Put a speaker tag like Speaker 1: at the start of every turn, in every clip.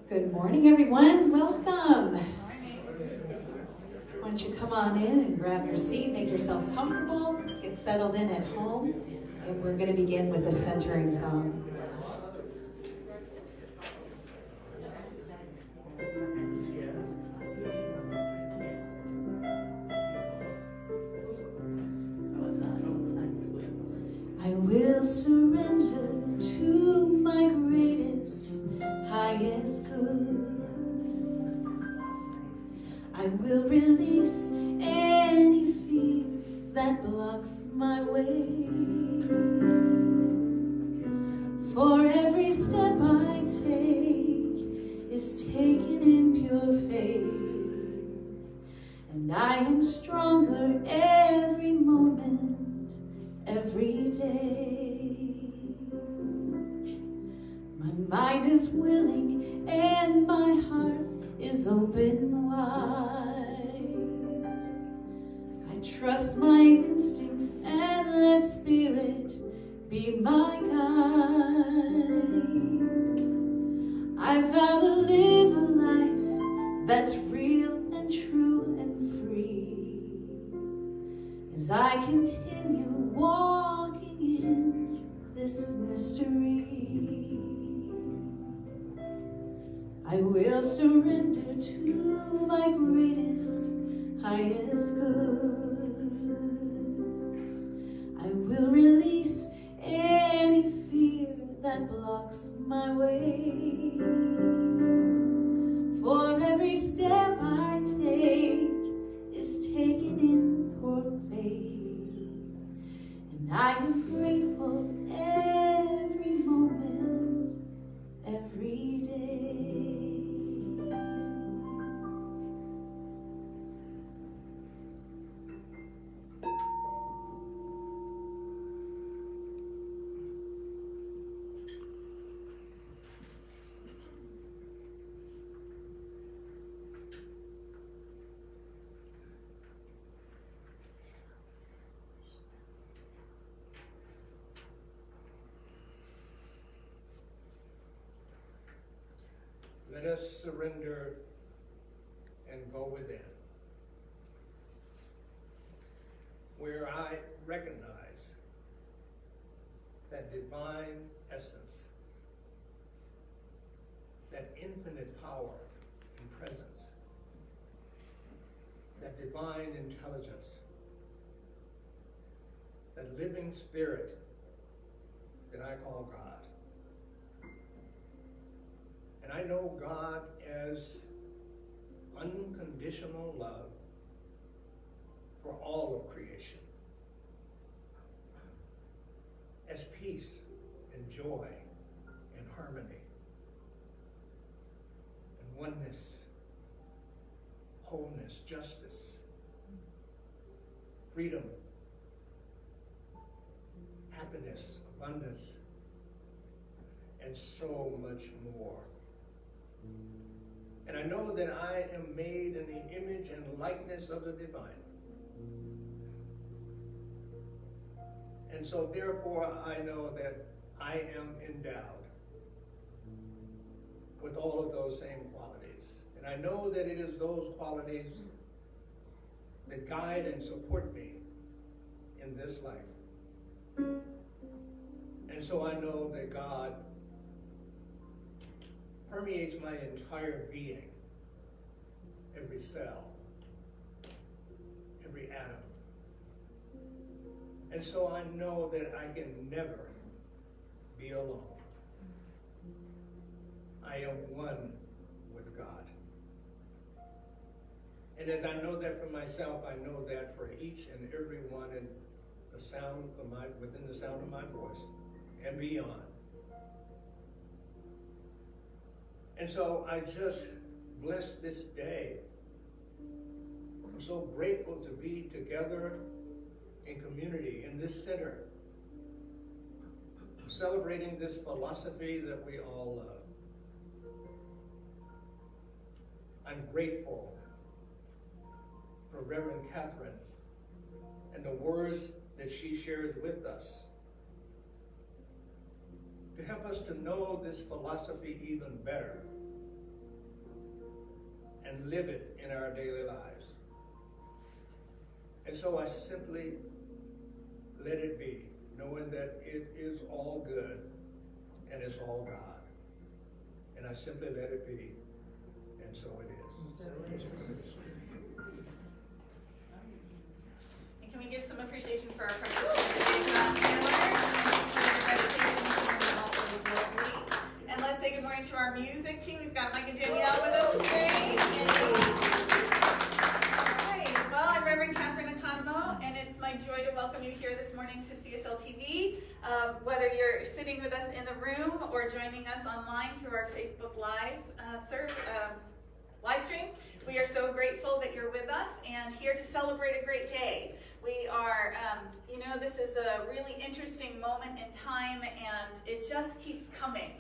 Speaker 1: Good morning, everyone. Welcome. Why don't you come on in and grab your seat, make yourself comfortable, get settled in at home, and we're going to begin with a centering song. I will surrender to my greatest, highest good. I will release any fear that blocks my way. For every step I take is taken in pure faith. And I am stronger every moment, every day. My mind is willing and my heart is open wide. I trust my instincts and let spirit be my guide. I vow to live a life that's real and true and free as I continue walking in this mystery. I will surrender to my greatest, highest good. I will release any fear that blocks my way. For every step I take is taken in for faith. And I am grateful every moment, every day.
Speaker 2: Let us surrender and go within, where I recognize that divine essence, that infinite power and presence, that divine intelligence, that living spirit that I call God. And I know God as unconditional love for all of creation, as peace and joy and harmony and oneness, wholeness, justice, freedom, happiness, abundance, and so much more. And I know that I am made in the image and likeness of the divine. And so therefore I know that I am endowed with all of those same qualities. And I know that it is those qualities that guide and support me in this life. And so I know that God permeates my entire being, every cell, every atom. And so I know that I can never be alone. I am one with God. And as I know that for myself, I know that for each and every one in the sound of within the sound of my voice and beyond. And so I just bless this day. I'm so grateful to be together in community in this center, celebrating this philosophy that we all love. I'm grateful for Rev Katherine and the words that she shares with us to help us to know this philosophy even better and live it in our daily lives. And so I simply let it be, knowing that it is all good and it's all God. And I simply let it be, and so it is.
Speaker 3: And can we give some appreciation for our participants today, and let's say good morning to our music team. We've got Mike and Danielle with us today. Alright, well, I'm Rev Katherine Economou, and it's my joy to welcome you here this morning to CSL TV. Whether you're sitting with us in the room or joining us online through our Facebook Live live stream, we are so grateful that you're with us and here to celebrate a great day. We are, this is a really interesting moment in time, and it just keeps coming.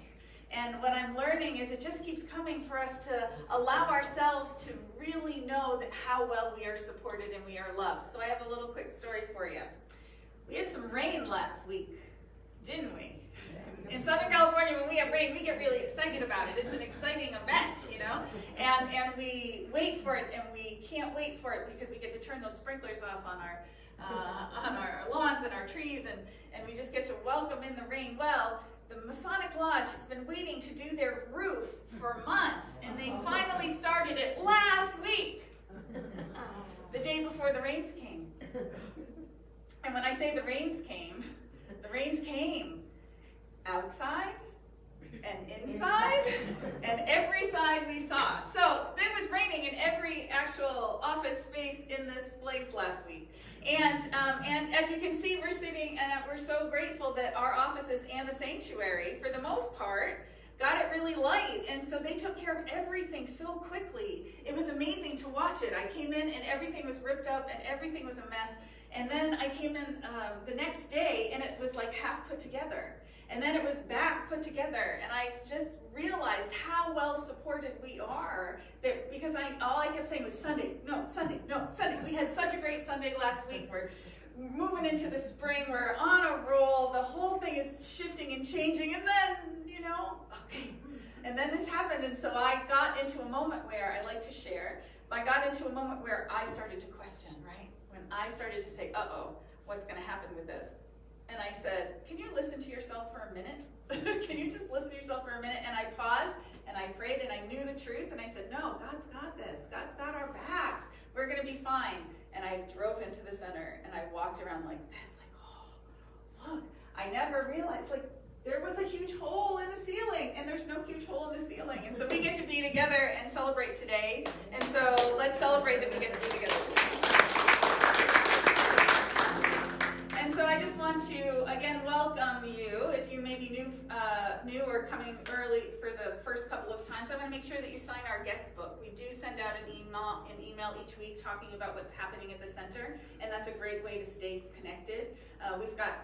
Speaker 3: And what I'm learning is it just keeps coming for us to allow ourselves to really know that how well we are supported and we are loved. So I have a little quick story for you. We had some rain last week, didn't we? In Southern California, when we have rain, we get really excited about it. It's an exciting event, and we wait for it, and we can't wait for it because we get to turn those sprinklers off on our lawns and our trees, and we just get to welcome in the rain. Well, the Masonic Lodge has been waiting to do their roof for months, and they finally started it last week, the day before the rains came. And when I say the rains came outside and inside and every side we saw. So it was raining in every actual office space in this place last week. And as you can see, we're sitting, and we're so grateful that our offices and the sanctuary, for the most part, got it really light. And so they took care of everything so quickly. It was amazing to watch it. I came in and everything was ripped up and everything was a mess. And then I came in the next day and it was like half put together. And then it was back put together, and I just realized how well supported we are. That because all I kept saying was Sunday, no, Sunday, no, Sunday. We had such a great Sunday last week. We're moving into the spring. We're on a roll. The whole thing is shifting and changing, and then okay. And then this happened, and so I got into a moment where I like to share. I got into a moment where I started to question, right? When I started to say, what's going to happen with this? And I said, can you listen to yourself for a minute? Can you just listen to yourself for a minute? And I paused, and I prayed, and I knew the truth, and I said, no, God's got this. God's got our backs. We're going to be fine. And I drove into the center, and I walked around like this, look. I never realized, there was a huge hole in the ceiling, and there's no huge hole in the ceiling. And so we get to be together and celebrate today. And so let's celebrate that we get to be together. And so I just want to, again, welcome you. If you may be new or coming early for the first couple of times, I want to make sure that you sign our guest book. We do send out an email each week talking about what's happening at the center, and that's a great way to stay connected.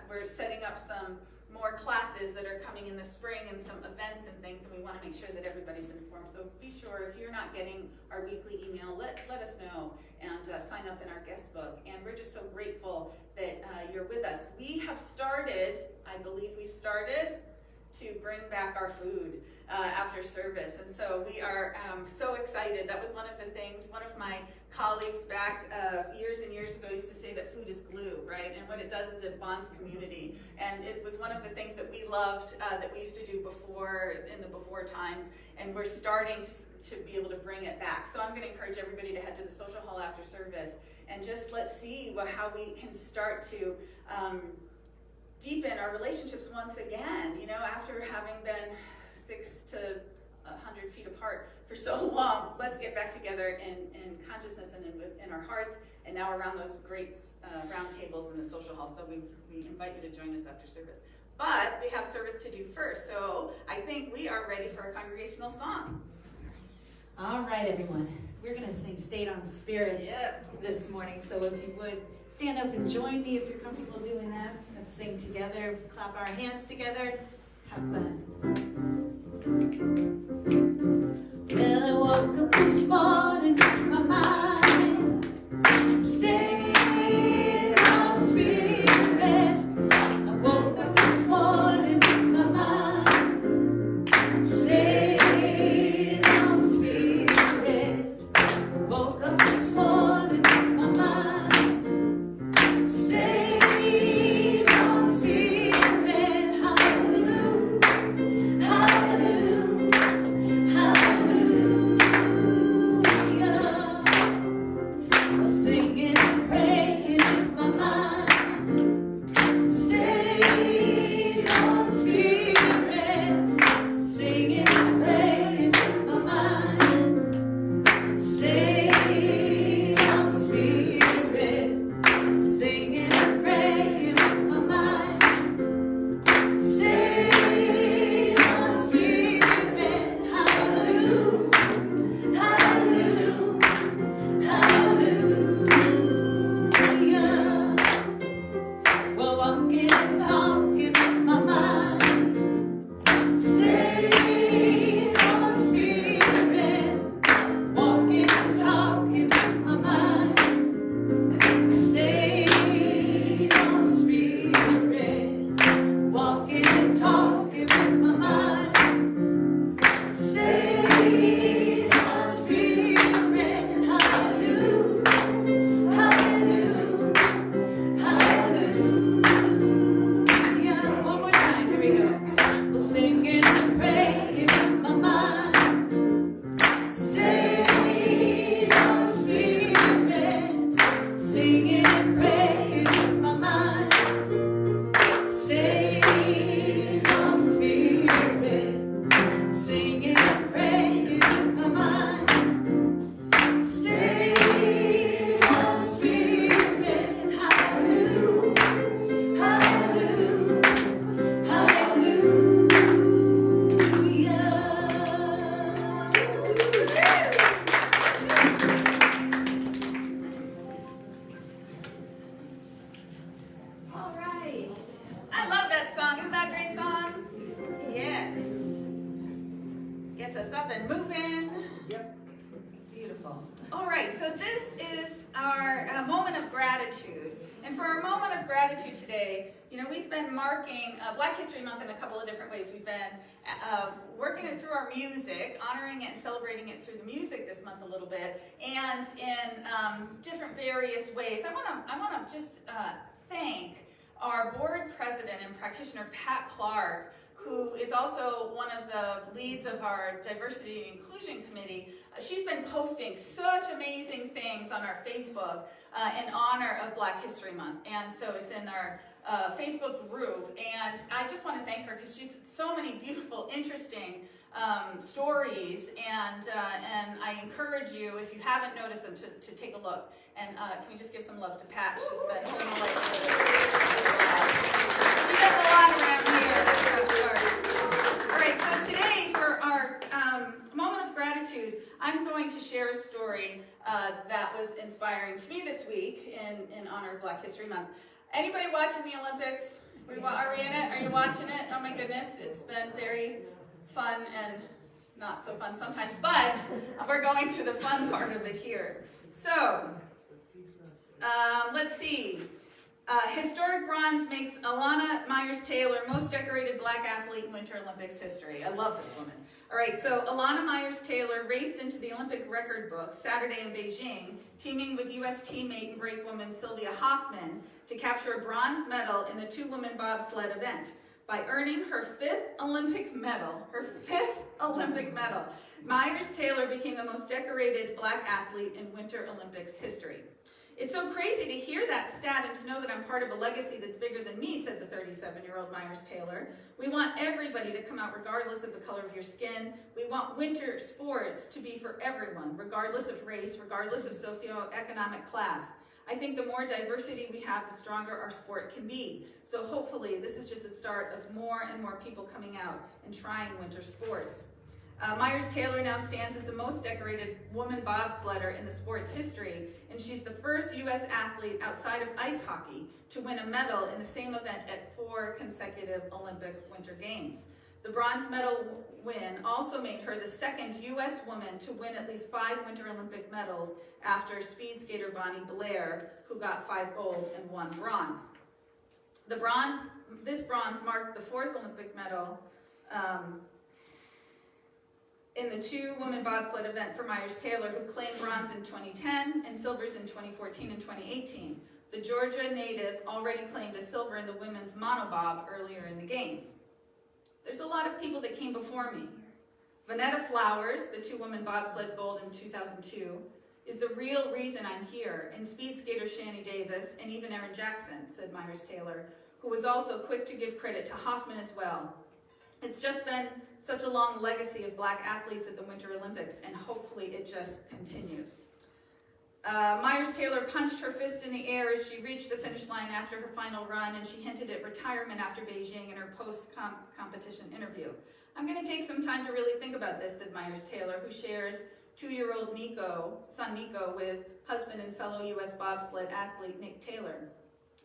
Speaker 3: We're setting up some more classes that are coming in the spring and some events and things, and we want to make sure that everybody's informed. So be sure, if you're not getting our weekly email, let us know and sign up in our guest book. And we're just so grateful that you're with us. I believe we've started to bring back our food after service. And so we are so excited. That was one of the things, one of my colleagues back years and years ago used to say that food is glue, right? And what it does is it bonds community. And it was one of the things that we loved that we used to do in the before times. And we're starting to be able to bring it back. So I'm going to encourage everybody to head to the social hall after service and just let's see how we can start to deepen our relationships once again, after having been 6 to 100 feet apart for so long. Let's get back together in consciousness and in our hearts, and now around those great round tables in the social hall. So we invite you to join us after service. But we have service to do first, so I think we are ready for a congregational song.
Speaker 1: All right, everyone. We're going to sing Stayed on Spirit this morning. So if you would, stand up and join me if you're comfortable doing that. Let's sing together, clap our hands together, have fun. Well, I woke up this morning with my mind stayed on spirit. I woke up this morning with my mind stayed on spirit.
Speaker 3: up and moving?
Speaker 2: Yep.
Speaker 1: Beautiful.
Speaker 3: All right, so this is our moment of gratitude. And for our moment of gratitude today, we've been marking Black History Month in a couple of different ways. We've been working it through our music, honoring it and celebrating it through the music this month a little bit, and in different various ways. I want to just thank our board president and practitioner, Pat Clark, who is also one of the leads of our Diversity and Inclusion Committee. She's been posting such amazing things on our Facebook in honor of Black History Month. And so it's in our Facebook group. And I just want to thank her because she's so many beautiful, interesting stories. And I encourage you, if you haven't noticed them, to take a look. And can we just give some love to Pat? She's been doing a lot. She does a lot around here. All right, so today for our moment of gratitude, I'm going to share a story that was inspiring to me this week in honor of Black History Month. Anybody watching the Olympics? Are we in it? Are you watching it? Oh my goodness, it's been very fun and not so fun sometimes, but we're going to the fun part of it here. So, let's see. Historic bronze makes Alana Myers-Taylor most decorated Black athlete in Winter Olympics history. I love this woman. All right, so Alana Myers-Taylor raced into the Olympic record book Saturday in Beijing, teaming with U.S. teammate and brakewoman Sylvia Hoffman to capture a bronze medal in the two-woman bobsled event. By earning her fifth Olympic medal, Myers-Taylor became the most decorated Black athlete in Winter Olympics history. It's so crazy to hear that stat and to know that I'm part of a legacy that's bigger than me, said the 37-year-old Myers-Taylor. We want everybody to come out regardless of the color of your skin. We want winter sports to be for everyone, regardless of race, regardless of socioeconomic class. I think the more diversity we have, the stronger our sport can be. So hopefully this is just a start of more and more people coming out and trying winter sports. Myers-Taylor now stands as the most decorated woman bobsledder in the sport's history, and she's the first U.S. athlete outside of ice hockey to win a medal in the same event at 4 consecutive Olympic Winter Games. The bronze medal win also made her the second U.S. woman to win at least 5 Winter Olympic medals after speed skater Bonnie Blair, who got 5 gold and 1 bronze. This bronze marked the 4th Olympic medal in the two-woman bobsled event for Myers-Taylor, who claimed bronze in 2010 and silvers in 2014 and 2018. The Georgia native already claimed a silver in the women's monobob earlier in the games. There's a lot of people that came before me. Vanetta Flowers, the two-woman bobsled gold in 2002, is the real reason I'm here, and speed skater Shani Davis and even Erin Jackson, said Myers-Taylor, who was also quick to give credit to Hoffman as well. It's just been such a long legacy of Black athletes at the Winter Olympics, and hopefully it just continues. Myers-Taylor punched her fist in the air as she reached the finish line after her final run, and she hinted at retirement after Beijing in her post-competition interview. I'm going to take some time to really think about this, said Myers-Taylor, who shares 2-year-old son Nico with husband and fellow U.S. bobsled athlete Nick Taylor.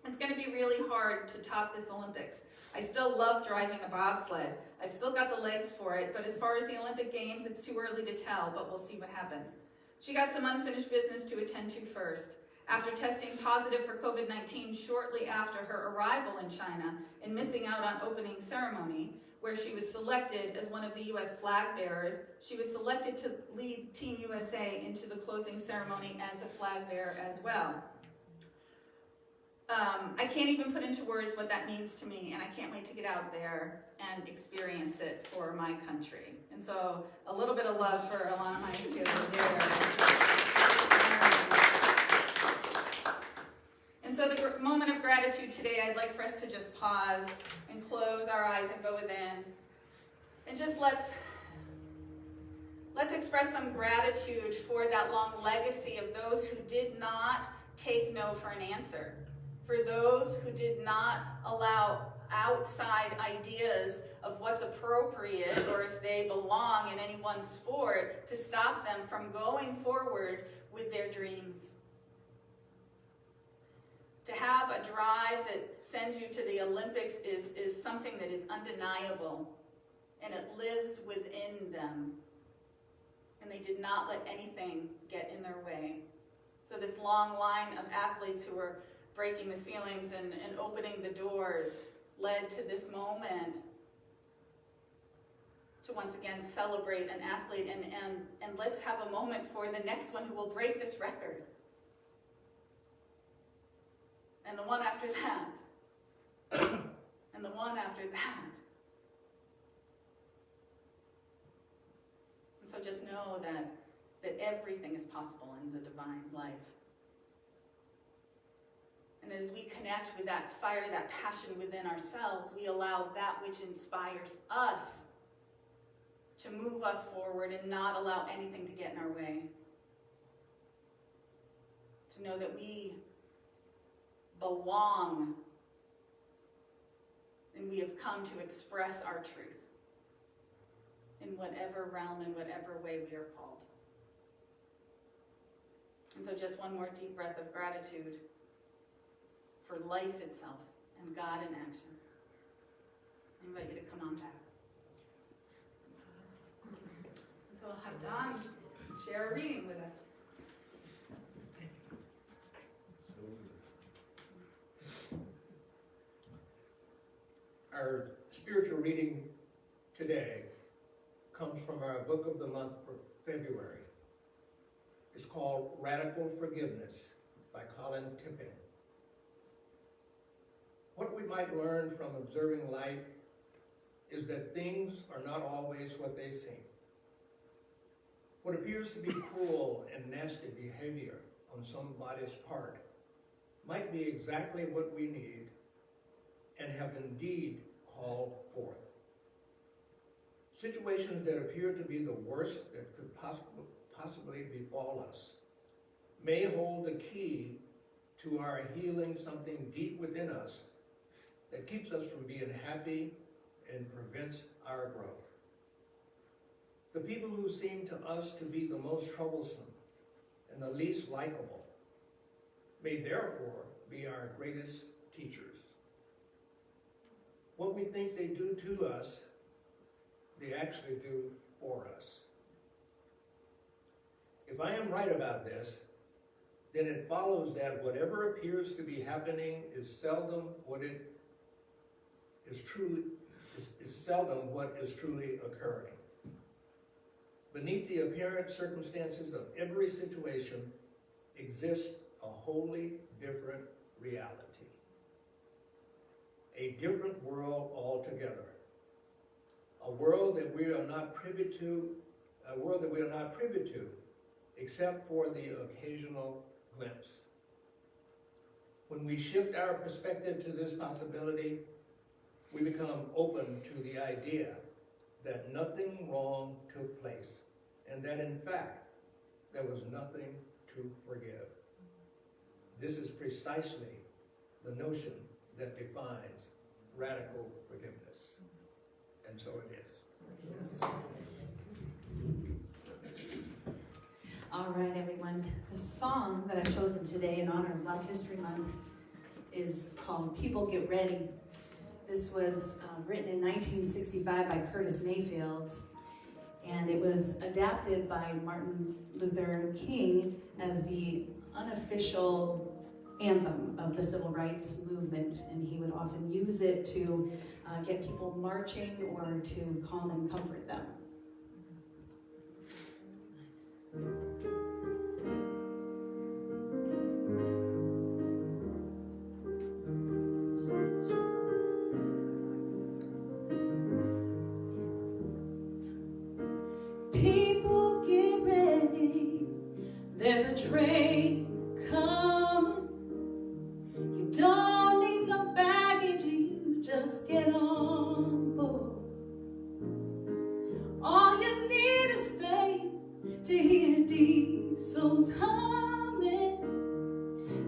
Speaker 3: It's going to be really hard to top this Olympics. I still love driving a bobsled. I've still got the legs for it, but as far as the Olympic Games, it's too early to tell, but we'll see what happens. She got some unfinished business to attend to first. After testing positive for COVID-19 shortly after her arrival in China and missing out on opening ceremony, where she was selected as one of the U.S. flag bearers, she was selected to lead Team USA into the closing ceremony as a flag bearer as well. I can't even put into words what that means to me, and I can't wait to get out there and experience it for my country. And so, a little bit of love for Alana Myers-Taylor there. And so the moment of gratitude today, I'd like for us to just pause and close our eyes and go within. And just let's express some gratitude for that long legacy of those who did not take no for an answer. For those who did not allow outside ideas of what's appropriate or if they belong in any one sport to stop them from going forward with their dreams. To have a drive that sends you to the Olympics is something that is undeniable, and it lives within them. and they did not let anything get in their way. So this long line of athletes who were breaking the ceilings and opening the doors led to this moment to once again celebrate an athlete, and let's have a moment for the next one who will break this record. And the one after that. And the one after that. And so just know that everything is possible in the divine life. And as we connect with that fire, that passion within ourselves, we allow that which inspires us to move us forward and not allow anything to get in our way. To know that we belong and we have come to express our truth in whatever realm, in whatever way we are called. And so just one more deep breath of gratitude for life itself and God in action. I invite you to come on back. And so I'll have Don share a reading with us.
Speaker 2: Our spiritual reading today comes from our book of the month for February. It's called Radical Forgiveness by Colin Tipping. What we might learn from observing life is that things are not always what they seem. What appears to be cruel and nasty behavior on somebody's part might be exactly what we need and have indeed called forth. Situations that appear to be the worst that could possibly befall us may hold the key to our healing something deep within us that keeps us from being happy and prevents our growth. The people who seem to us to be the most troublesome and the least likable may therefore be our greatest teachers. What we think they do to us, they actually do for us. If I am right about this, then it follows that whatever appears to be happening is seldom what is truly occurring. Beneath the apparent circumstances of every situation exists a wholly different reality. A different world altogether. A world that we are not privy to, except for the occasional glimpse. When we shift our perspective to this possibility, we become open to the idea that nothing wrong took place, and that in fact, there was nothing to forgive. This is precisely the notion that defines radical forgiveness. And so it is.
Speaker 1: All right, everyone. The song that I've chosen today in honor of Black History Month is called People Get Ready. This was written in 1965 by Curtis Mayfield, and it was adapted by Martin Luther King as the unofficial anthem of the civil rights movement, and he would often use it to get people marching or to calm and comfort them. People get ready, there's a train coming. You don't need no baggage, you just get on board. All you need is faith to hear diesels humming.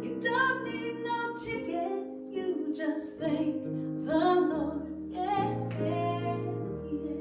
Speaker 1: You don't need no ticket, you just thank the Lord. Yeah, yeah, yeah.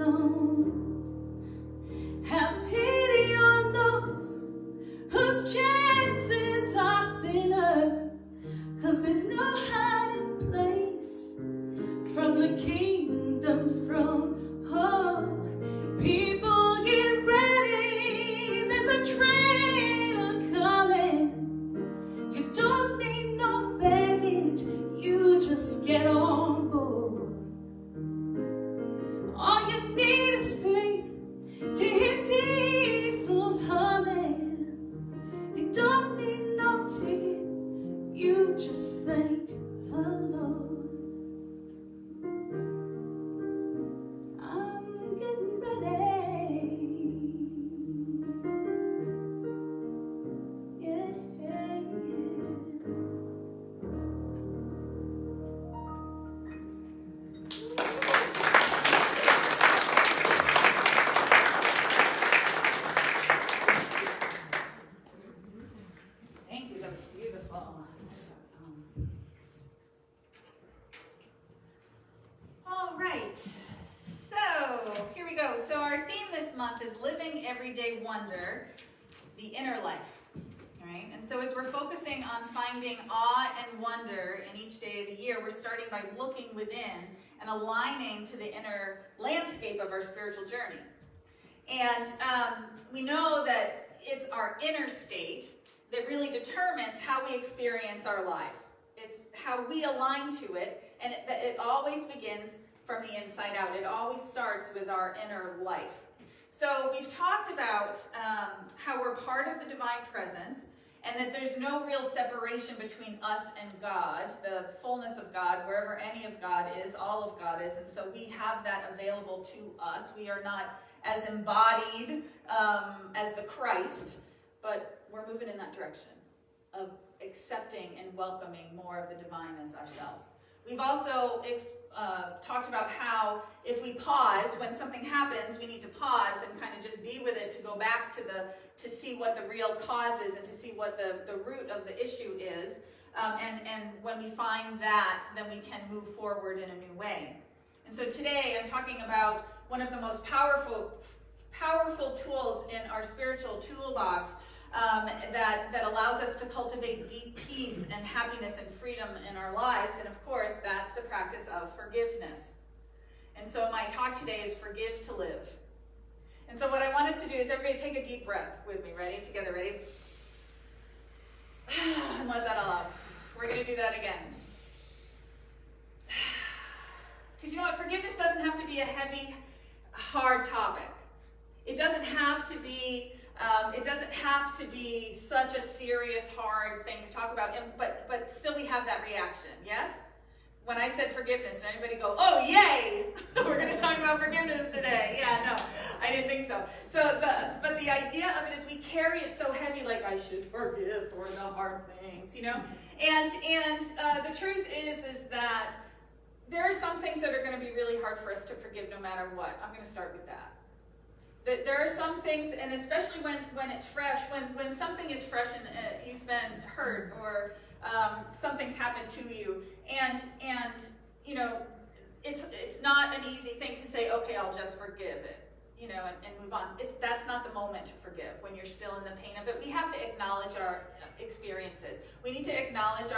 Speaker 1: own. Have pity on those whose chances are thinner, 'cause there's no hiding place from the kingdom's throne. Oh, people get ready, there's a train a-coming. You don't need no baggage, you just get on board. All you need is faith to hear diesels humming. You don't need no ticket, you just thank the Lord. I'm getting ready. Yeah, yeah, yeah.
Speaker 3: Thank you, that was beautiful. All right, so here we go. So our theme this month is Living Everyday Wonder, the Inner Life. All right, and so as we're focusing on finding awe and wonder in each day of the year, we're starting by looking within and aligning to the inner landscape of our spiritual journey. And we know that it's our inner state that really determines how we experience our lives. It's how we align to it, and it always begins from the inside out. It always starts with our inner life. So we've talked about how we're part of the divine presence, and that there's no real separation between us and God, the fullness of God, wherever any of God is, all of God is, and so we have that available to us. We are not as embodied as the Christ, but we're moving in that direction of accepting and welcoming more of the divine as ourselves. We've also talked about how if we pause, when something happens, we need to pause and kind of just be with it, to go back to see what the real cause is and to see what the root of the issue is. And when we find that, then we can move forward in a new way. And so today I'm talking about one of the most powerful tools in our spiritual toolbox that allows us to cultivate deep peace and happiness and freedom in our lives. And of course, that's the practice of forgiveness. And so my talk today is Forgive to Live. And so what I want us to do is everybody take a deep breath with me. Ready? Together, ready? And let that all out. We're going to do that again. Because you know what? Forgiveness doesn't have to be a heavy, hard topic. It doesn't have to be such a serious, hard thing to talk about. But still we have that reaction, yes? When I said forgiveness, did anybody go, oh, yay! We're going to talk about forgiveness today. Yeah, no, I didn't think so. But the idea of it is we carry it so heavy, like I should forgive for the hard things, you know? And the truth is that there are some things that are going to be really hard for us to forgive no matter what. I'm going to start with that. That there are some things, and especially when it's fresh, when something is fresh and you've been hurt or something's happened to you, and you know, it's not an easy thing to say, okay, I'll just forgive it, you know, and move on. That's not the moment to forgive when you're still in the pain of it. We have to acknowledge our experiences. We need to acknowledge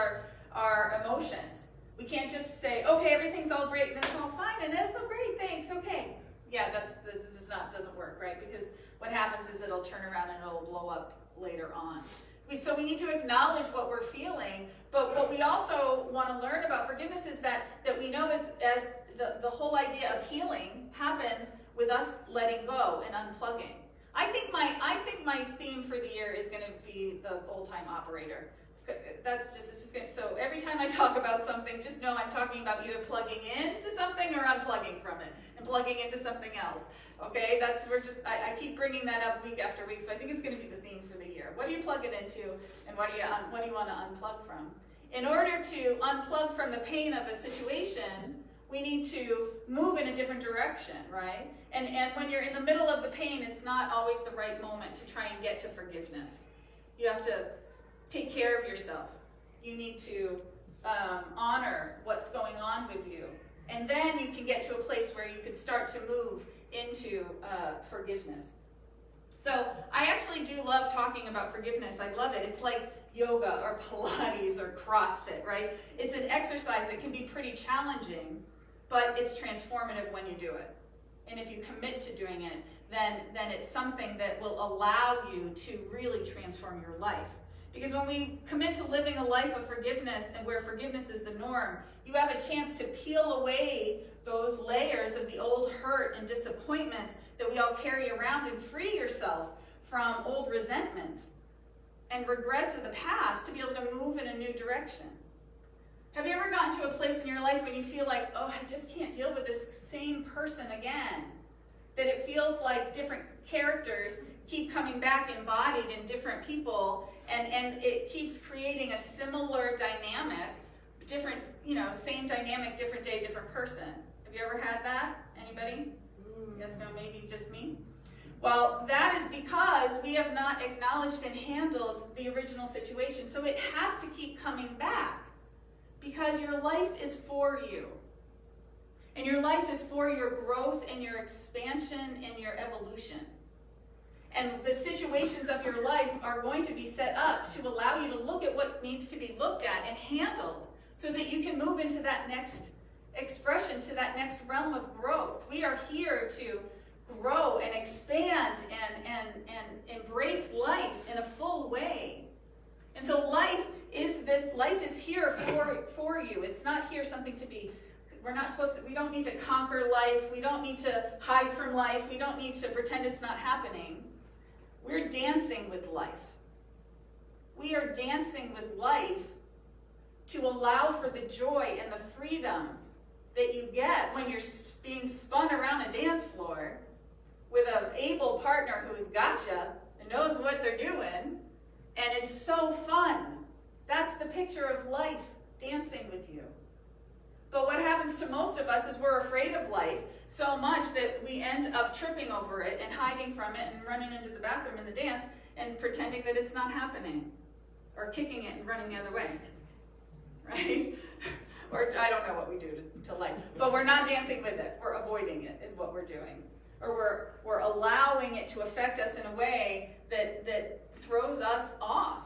Speaker 3: our emotions. We can't just say, okay, everything's all great and it's all fine and it's so great, thanks, okay. Yeah, that doesn't work, right? Because what happens is it'll turn around and it'll blow up later on. So we need to acknowledge what we're feeling, but what we also want to learn about forgiveness is that we know as the whole idea of healing happens with us letting go and unplugging. I think my theme for the year is going to be the old-time operator. So every time I talk about something, just know I'm talking about either plugging into something or unplugging from it and plugging into something else. Okay, I keep bringing that up week after week, so I think it's going to be the theme for the year. What do you plug it into, and what do you want to unplug from? In order to unplug from the pain of a situation, we need to move in a different direction, right? And when you're in the middle of the pain, it's not always the right moment to try and get to forgiveness. You have to take care of yourself. You need to honor what's going on with you And then you can get to a place where you could start to move into forgiveness. So I actually do love talking about forgiveness. I love it. It's like yoga or Pilates or CrossFit, right? It's an exercise that can be pretty challenging, but it's transformative when you do it. And if you commit to doing it, then it's something that will allow you to really transform your life. Because when we commit to living a life of forgiveness and where forgiveness is the norm, you have a chance to peel away those layers of the old hurt and disappointments that we all carry around and free yourself from old resentments and regrets of the past to be able to move in a new direction. Have you ever gotten to a place in your life when you feel like, oh, I just can't deal with this same person again? That it feels like different characters keep coming back embodied in different people, and it keeps creating a similar dynamic, different, same dynamic, different day, different person. Have you ever had that? Anybody? Yes, no, maybe just me? Well, that is because we have not acknowledged and handled the original situation. So it has to keep coming back because your life is for you. And your life is for your growth and your expansion and your evolution. And the situations of your life are going to be set up to allow you to look at what needs to be looked at and handled so that you can move into that next expression, to that next realm of growth. We are here to grow and expand and embrace life in a full way. And so life is here for you. It's not here something to be. We don't need to conquer life. We don't need to hide from life. We don't need to pretend it's not happening. We're dancing with life. We are dancing with life to allow for the joy and the freedom that you get when you're being spun around a dance floor with an able partner who's gotcha and knows what they're doing, and it's so fun. That's the picture of life, dancing with you. But what happens to most of us is we're afraid of life so much that we end up tripping over it and hiding from it and running into the bathroom in the dance and pretending that it's not happening, or kicking it and running the other way, right? Or I don't know what we do to life, but we're not dancing with it. We're avoiding it is what we're doing. Or we're allowing it to affect us in a way that throws us off.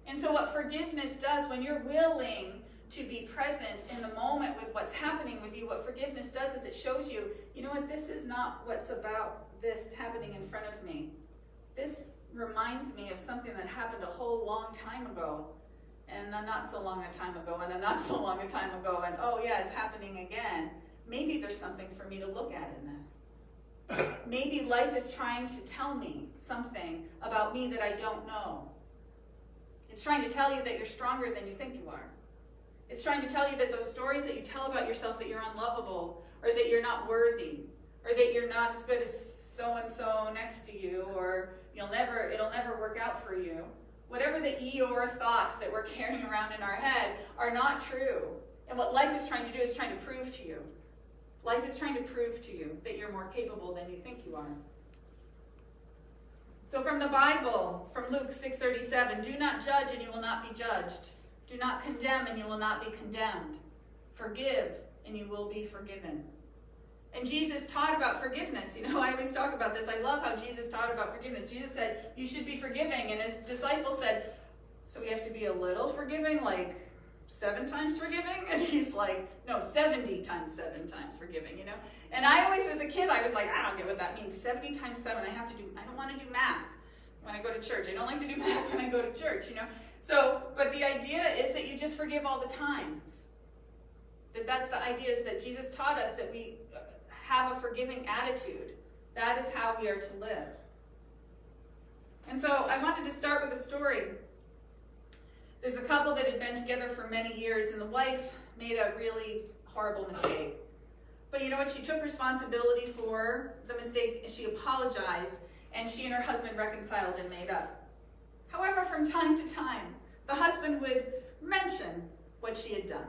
Speaker 3: And so what forgiveness does, when you're willing to be present in the moment with what's happening with you, what forgiveness does is it shows you, you know what, this is not what's about this happening in front of me. This reminds me of something that happened a whole long time ago, and a not so long a time ago, and a not so long a time ago, and oh yeah, it's happening again. Maybe there's something for me to look at in this. Maybe life is trying to tell me something about me that I don't know. It's trying to tell you that you're stronger than you think you are. It's trying to tell you that those stories that you tell about yourself, that you're unlovable, or that you're not worthy, or that you're not as good as so-and-so next to you, or it'll never work out for you. Whatever the Eeyore thoughts that we're carrying around in our head are not true. And what life is trying to do is trying to prove to you. Life is trying to prove to you that you're more capable than you think you are. So from the Bible, from Luke 6:37, do not judge and you will not be judged. Do not condemn and you will not be condemned. Forgive and you will be forgiven. And Jesus taught about forgiveness. I always talk about this. I love how Jesus taught about forgiveness. Jesus said, you should be forgiving. And his disciples said, so we have to be a little forgiving, like 7 times forgiving? And he's like, no, 70 times 7 times forgiving, And I always, as a kid, I was like, I don't get what that means. 70 times 7, I don't want to do math when I go to church. I don't like to do math when I go to church, So, but the idea is that you just forgive all the time. That's the idea, is that Jesus taught us that we have a forgiving attitude. That is how we are to live. And so I wanted to start with a story. There's a couple that had been together for many years, and the wife made a really horrible mistake. But you know what? She took responsibility for the mistake, and she apologized, and she and her husband reconciled and made up. However, from time to time, the husband would mention what she had done.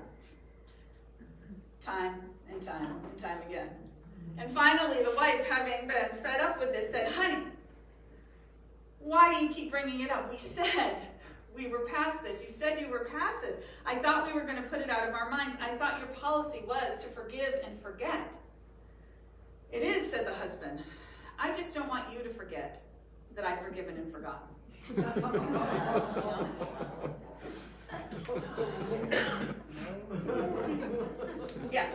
Speaker 3: Time and time and time again. And finally, the wife, having been fed up with this, said, honey, why do you keep bringing it up? We said we were past this. You said you were past this. I thought we were going to put it out of our minds. I thought your policy was to forgive and forget. It is, said the husband. I just don't want you to forget that I've forgiven and forgotten. Yeah.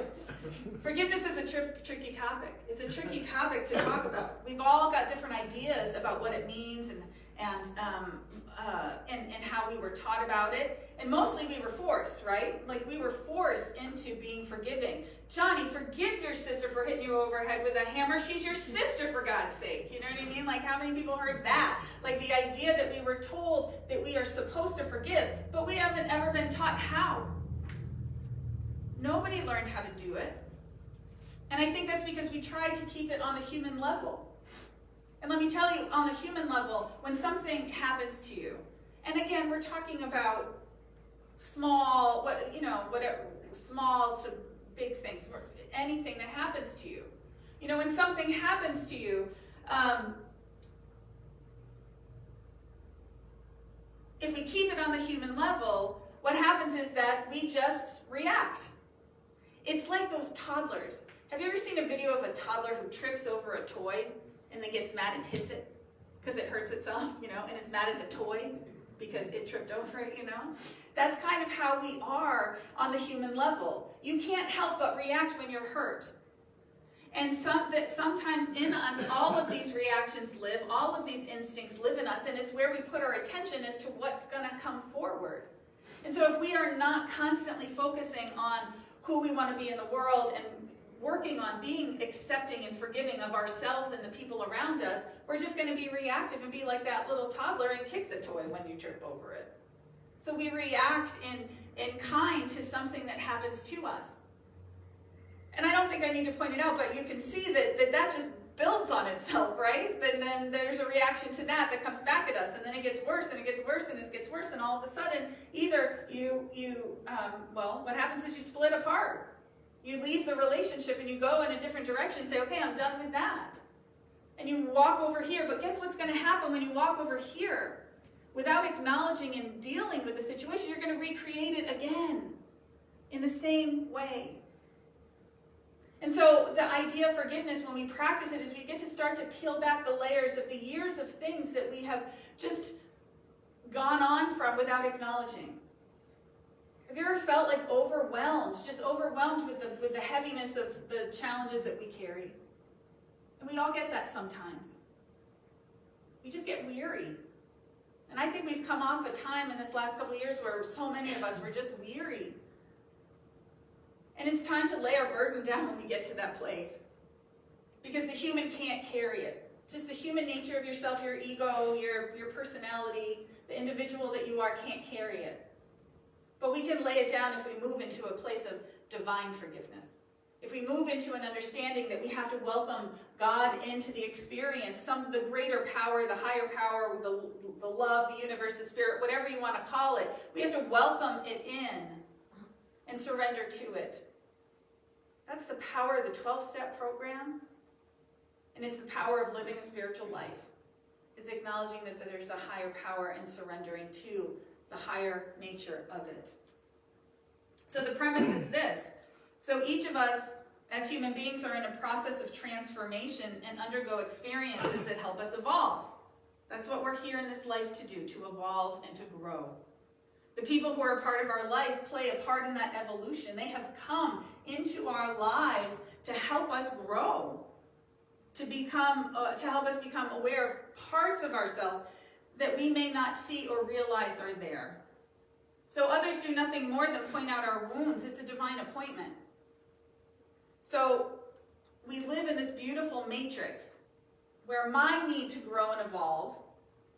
Speaker 3: Forgiveness is a tricky topic. It's a tricky topic to talk about. We've all got different ideas about what it means and how we were taught about it. And mostly we were forced, right? Like we were forced into being forgiving. Johnny, forgive your sister for hitting you over the head with a hammer. She's your sister, for God's sake. You know what I mean? Like how many people heard that? Like the idea that we were told that we are supposed to forgive, but we haven't ever been taught how. Nobody learned how to do it. And I think that's because we tried to keep it on the human level. And let me tell you, on the human level, when something happens to you, and again, we're talking about small, whatever, small to big things, anything that happens to you. You know, when something happens to you, if we keep it on the human level, what happens is that we just react. It's like those toddlers. Have you ever seen a video of a toddler who trips over a toy and then gets mad and hits it because it hurts itself, and it's mad at the toy because it tripped over it, That's kind of how we are on the human level. You can't help but react when you're hurt. And sometimes in us, all of these reactions live, all of these instincts live in us, and it's where we put our attention as to what's going to come forward. And so if we are not constantly focusing on who we want to be in the world and working on being accepting and forgiving of ourselves and the people around us, we're just going to be reactive and be like that little toddler and kick the toy when you trip over it. So we react in kind to something that happens to us. And I don't think I need to point it out, but you can see that just builds on itself, right? Then there's a reaction to that comes back at us, and then it gets worse, and it gets worse, and it gets worse, and all of a sudden, either what happens is you split apart. You leave the relationship and you go in a different direction and say, okay, I'm done with that. And you walk over here, but guess what's going to happen when you walk over here? Without acknowledging and dealing with the situation, you're going to recreate it again in the same way. And so the idea of forgiveness, when we practice it, is we get to start to peel back the layers of the years of things that we have just gone on from without acknowledging. Have you ever felt like overwhelmed, just overwhelmed with the heaviness of the challenges that we carry? And we all get that sometimes. We just get weary. And I think we've come off a time in this last couple of years where so many of us were just weary. And it's time to lay our burden down when we get to that place. Because the human can't carry it. Just the human nature of yourself, your ego, your personality, the individual that you are can't carry it. But we can lay it down if we move into a place of divine forgiveness. If we move into an understanding that we have to welcome God into the experience, the greater power, the higher power, the love, the universe, the spirit, whatever you want to call it, we have to welcome it in and surrender to it. That's the power of the 12-step program, and it's the power of living a spiritual life, is acknowledging that there's a higher power and surrendering to the higher nature of it. So the premise is this. So each of us, as human beings, are in a process of transformation and undergo experiences that help us evolve. That's what we're here in this life to do, to evolve and to grow. The people who are a part of our life play a part in that evolution. They have come into our lives to help us grow, to help us become aware of parts of ourselves that we may not see or realize are there. So others do nothing more than point out our wounds. It's a divine appointment. So we live in this beautiful matrix where my need to grow and evolve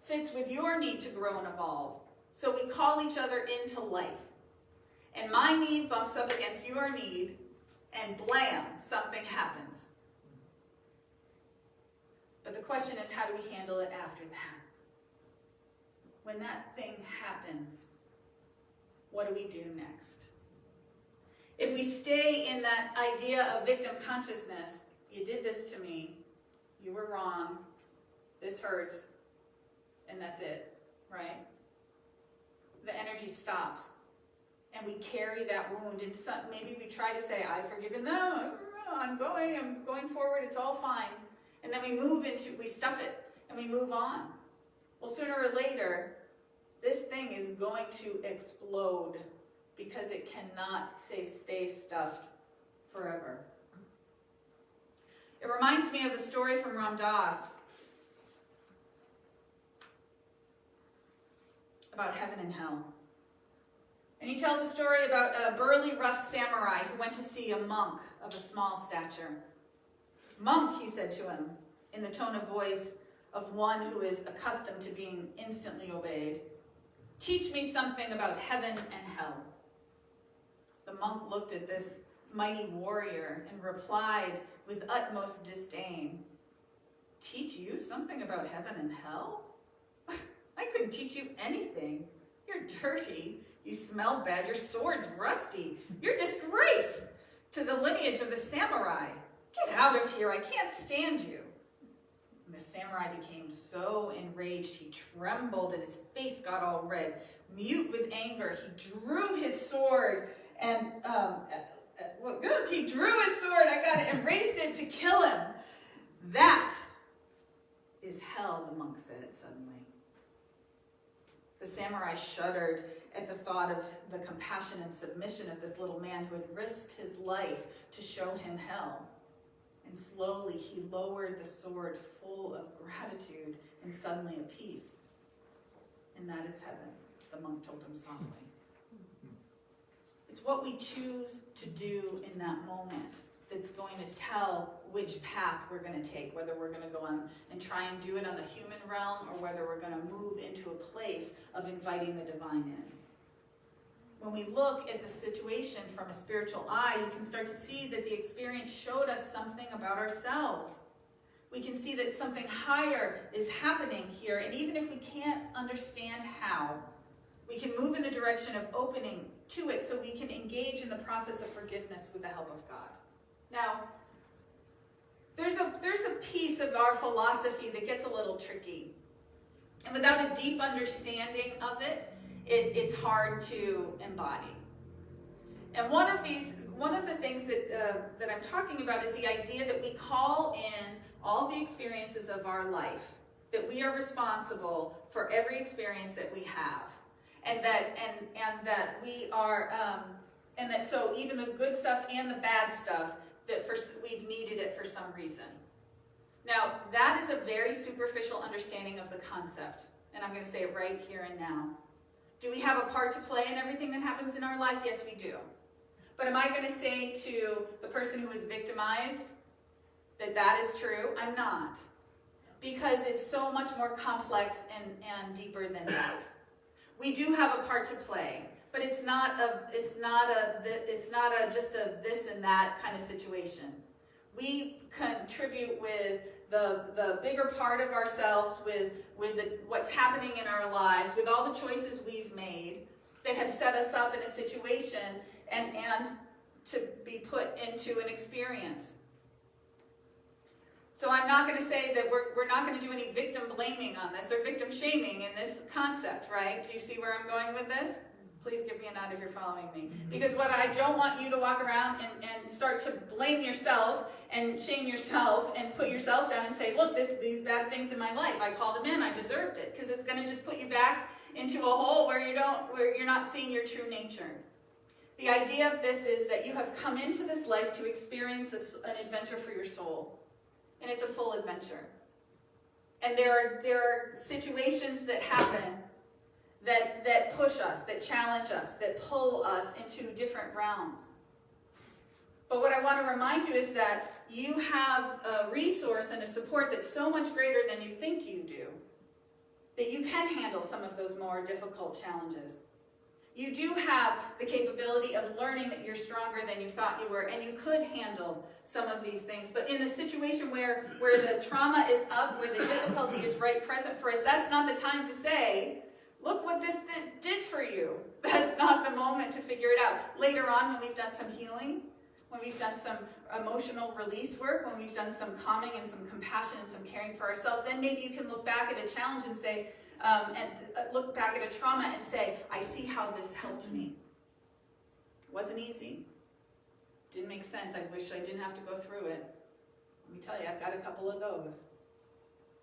Speaker 3: fits with your need to grow and evolve. So we call each other into life. And my need bumps up against your need, and blam, something happens. But the question is, how do we handle it after that? When that thing happens, what do we do next? If we stay in that idea of victim consciousness, you did this to me, you were wrong, this hurts, and that's it, right? the energy stops. And we carry that wound. And maybe we try to say, I've forgiven them, I'm going forward, it's all fine. And then we stuff it, and we move on. Well, sooner or later, this thing is going to explode because it cannot stay stuffed forever. It reminds me of a story from Ram Dass about heaven and hell. And he tells a story about a burly, rough samurai who went to see a monk of a small stature. "Monk," he said to him, in the tone of voice of one who is accustomed to being instantly obeyed, "teach me something about heaven and hell." The monk looked at this mighty warrior and replied with utmost disdain, "Teach you something about heaven and hell? I couldn't teach you anything. You're dirty. You smell bad. Your sword's rusty. You're a disgrace to the lineage of the samurai. Get out of here. I can't stand you." And the samurai became so enraged, he trembled and his face got all red. Mute with anger, he drew his sword and and raised it to kill him. "That is hell," the monk said suddenly. The samurai shuddered at the thought of the compassion and submission of this little man who had risked his life to show him hell. And slowly he lowered the sword full of gratitude and suddenly a peace. "And that is heaven," the monk told him softly. It's what we choose to do in that moment that's going to tell which path we're going to take, whether we're going to go on and try and do it on the human realm or whether we're going to move into a place of inviting the divine in. When we look at the situation from a spiritual eye, you can start to see that the experience showed us something about ourselves. We can see that something higher is happening here, and even if we can't understand how, we can move in the direction of opening to it so we can engage in the process of forgiveness with the help of God. Now, there's a piece of our philosophy that gets a little tricky. And without a deep understanding of it, it's hard to embody. And one of the things that I'm talking about is the idea that we call in all the experiences of our life, that we are responsible for every experience that we have. And that we are, and that so even the good stuff and the bad stuff, we've needed it for some reason. Now, that is a very superficial understanding of the concept, and I'm going to say it right here and now. Do we have a part to play in everything that happens in our lives? Yes, we do. But am I going to say to the person who is victimized that is true? I'm not. Because it's so much more complex and deeper than that. We do have a part to play, but it's not just a this and that kind of situation. We contribute with the bigger part of ourselves, with what's happening in our lives, with all the choices we've made that have set us up in a situation and to be put into an experience. So I'm not going to say that we're not going to do any victim blaming on this or victim shaming in this concept, right? Do you see where I'm going with this? Please give me a nod if you're following me. Because what I don't want you to walk around and start to blame yourself and shame yourself and put yourself down and say, look, these bad things in my life, I called them in, I deserved it. Because it's going to just put you back into a hole where you're not seeing your true nature. The idea of this is that you have come into this life to experience an adventure for your soul. And it's a full adventure. And there are situations that happen that push us, that challenge us, that pull us into different realms. But what I want to remind you is that you have a resource and a support that's so much greater than you think you do, that you can handle some of those more difficult challenges. You do have the capability of learning that you're stronger than you thought you were, and you could handle some of these things. But in a situation where the trauma is up, where the difficulty is right present for us, that's not the time to say, look what this did for you. That's not the moment to figure it out. Later on, when we've done some healing, when we've done some emotional release work, when we've done some calming and some compassion and some caring for ourselves, then maybe you can look back at a challenge and say, and look back at a trauma and say, I see how this helped me. It wasn't easy. Didn't make sense. I wish I didn't have to go through it. Let me tell you, I've got a couple of those.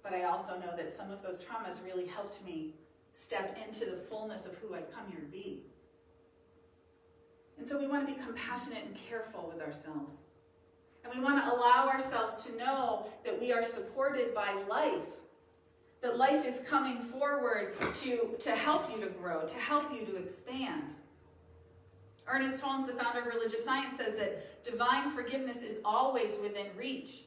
Speaker 3: But I also know that some of those traumas really helped me step into the fullness of who I've come here to be. And so we want to be compassionate and careful with ourselves. And we want to allow ourselves to know that we are supported by life. That life is coming forward to help you to grow, to help you to expand. Ernest Holmes, the founder of religious science, says that divine forgiveness is always within reach.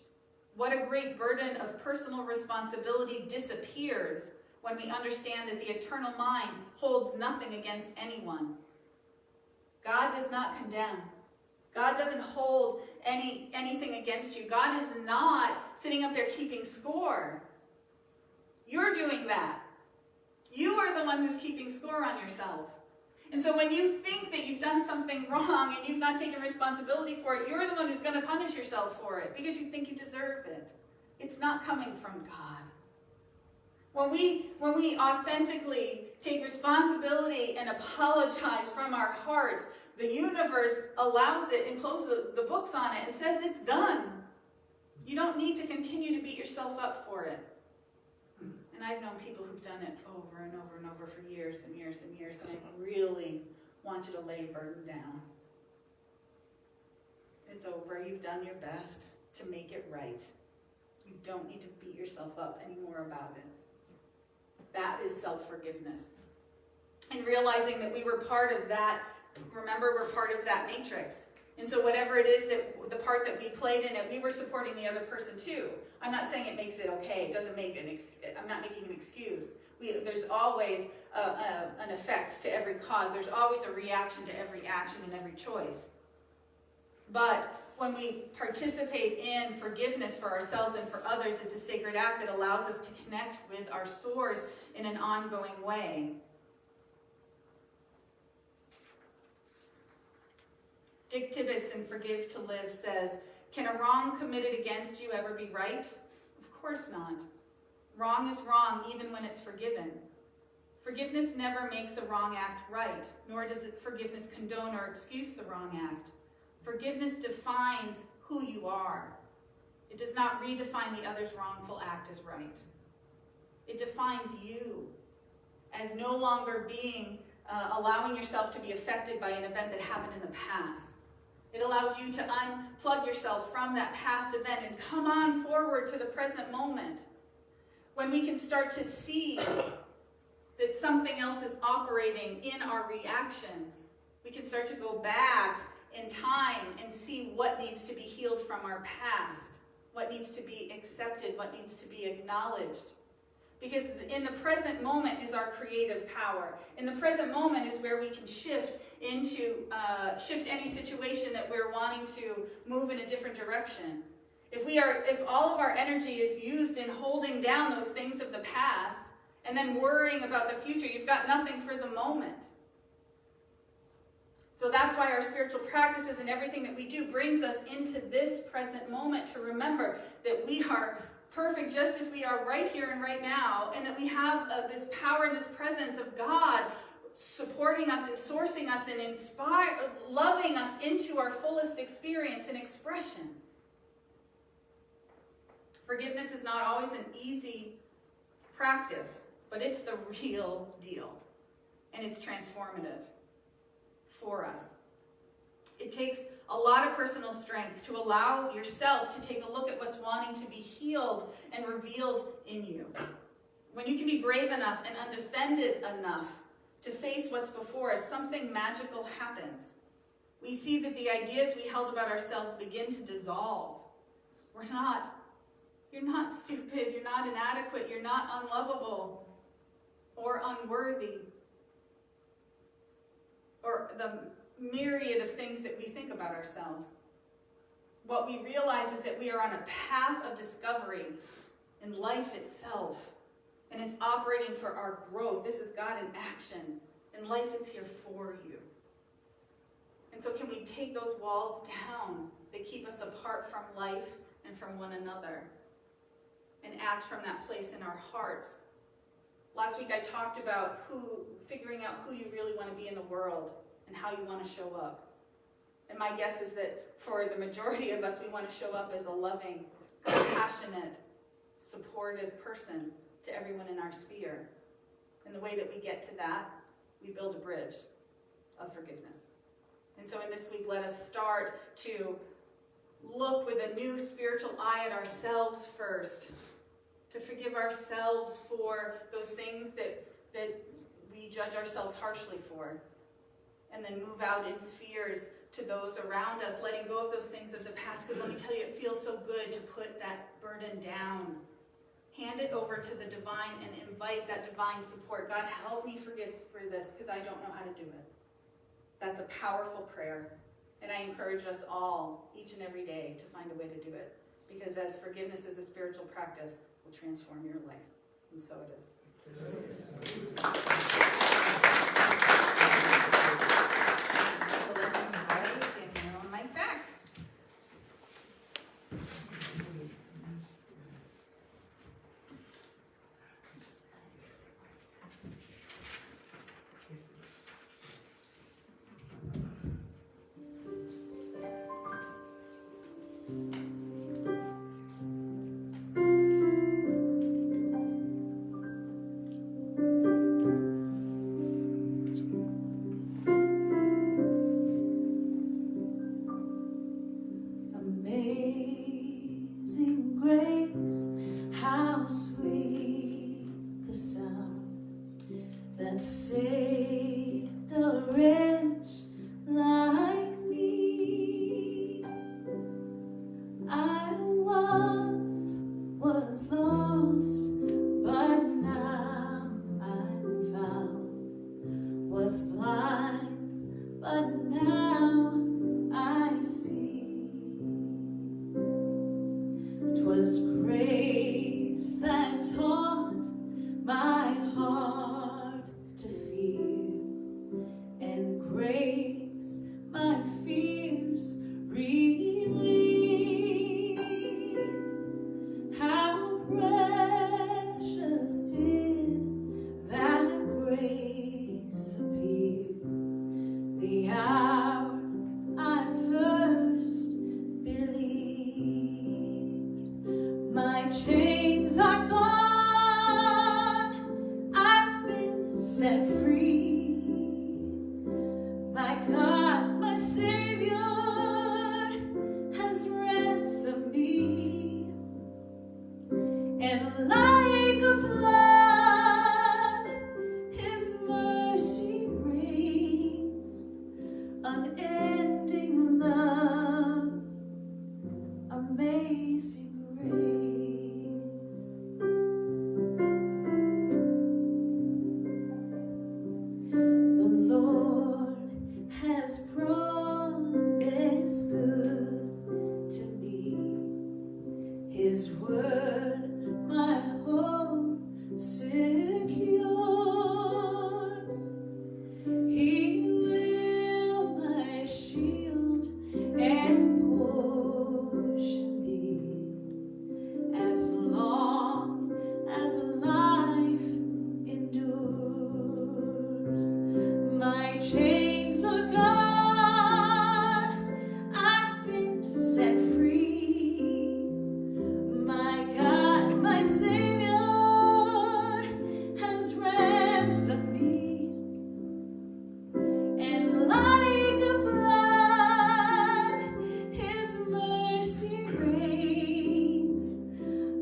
Speaker 3: What a great burden of personal responsibility disappears when we understand that the eternal mind holds nothing against anyone. God does not condemn. God doesn't hold anything against you. God is not sitting up there keeping score. You're doing that. You are the one who's keeping score on yourself. And so when you think that you've done something wrong and you've not taken responsibility for it, you're the one who's going to punish yourself for it because you think you deserve it. It's not coming from God. When we authentically take responsibility and apologize from our hearts, the universe allows it and closes the books on it and says it's done. You don't need to continue to beat yourself up for it. And I've known people who've done it over and over and over for years and years and years, and I really want you to lay a burden down. It's over. You've done your best to make it right. You don't need to beat yourself up anymore about it. That is self-forgiveness. And realizing that we were part of that, remember, we're part of that matrix. And so whatever it is, that the part that we played in it, we were supporting the other person too. I'm not saying it makes it okay. It doesn't make I'm not making an excuse. There's always an effect to every cause. There's always a reaction to every action and every choice. But when we participate in forgiveness for ourselves and for others, it's a sacred act that allows us to connect with our source in an ongoing way. Dick Tibbets in Forgive to Live says, can a wrong committed against you ever be right? Of course not. Wrong is wrong even when it's forgiven. Forgiveness never makes a wrong act right, nor does forgiveness condone or excuse the wrong act. Forgiveness defines who you are. It does not redefine the other's wrongful act as right. It defines you as no longer being, allowing yourself to be affected by an event that happened in the past. It allows you to unplug yourself from that past event and come on forward to the present moment. When we can start to see that something else is operating in our reactions, we can start to go back in time and see what needs to be healed from our past, what needs to be accepted, what needs to be acknowledged. Because in the present moment is our creative power. In the present moment is where we can shift any situation that we're wanting to move in a different direction. If all of our energy is used in holding down those things of the past and then worrying about the future, you've got nothing for the moment. So that's why our spiritual practices and everything that we do brings us into this present moment to remember that we are perfect just as we are right here and right now, and that we have this power and this presence of God supporting us and sourcing us and loving us into our fullest experience and expression. Forgiveness is not always an easy practice, but it's the real deal, and it's transformative for us. It takes a lot of personal strength to allow yourself to take a look at what's wanting to be healed and revealed in you. When you can be brave enough and undefended enough to face what's before us, something magical happens. We see that the ideas we held about ourselves begin to dissolve. You're not stupid, you're not inadequate, you're not unlovable or unworthy, or the myriad of things that we think about ourselves. What we realize is that we are on a path of discovery in life itself, and it's operating for our growth. This is God in action, and life is here for you. And so can we take those walls down that keep us apart from life and from one another, and act from that place in our hearts Last week I talked about figuring out who you really want to be in the world and how you want to show up. And my guess is that for the majority of us, we want to show up as a loving, compassionate, supportive person to everyone in our sphere. And the way that we get to that, we build a bridge of forgiveness. And so in this week, let us start to look with a new spiritual eye at ourselves first, to forgive ourselves for those things that we judge ourselves harshly for, and then move out in spheres to those around us, letting go of those things of the past, because let me tell you, it feels so good to put that burden down. Hand it over to the divine and invite that divine support. God, help me forgive for this, because I don't know how to do it. That's a powerful prayer, and I encourage us all, each and every day, to find a way to do it, because as forgiveness is a spiritual practice, will transform your life, and so it is. So let's invite Danielle and Mike back.
Speaker 4: Amazing grace, how sweet the sound that saved a wretch like me. I once was lost, but now I'm found, was blind, but now I see. 'Twas grace that taught my heart to fear, and grace my fears relieved. How precious did that grace appear, the hour I first believed. My chains are gone, I've been set free. My God, my Savior, has ransomed me. And like a flood, His mercy reigns, unending love, amazing grace. The Lord has promised good to me. His word my hope secures. He will my shield and portion be, as long as life endures. My chains are gone, I've been set free. My God, my Savior, has ransomed me. And like a flood, His mercy reigns,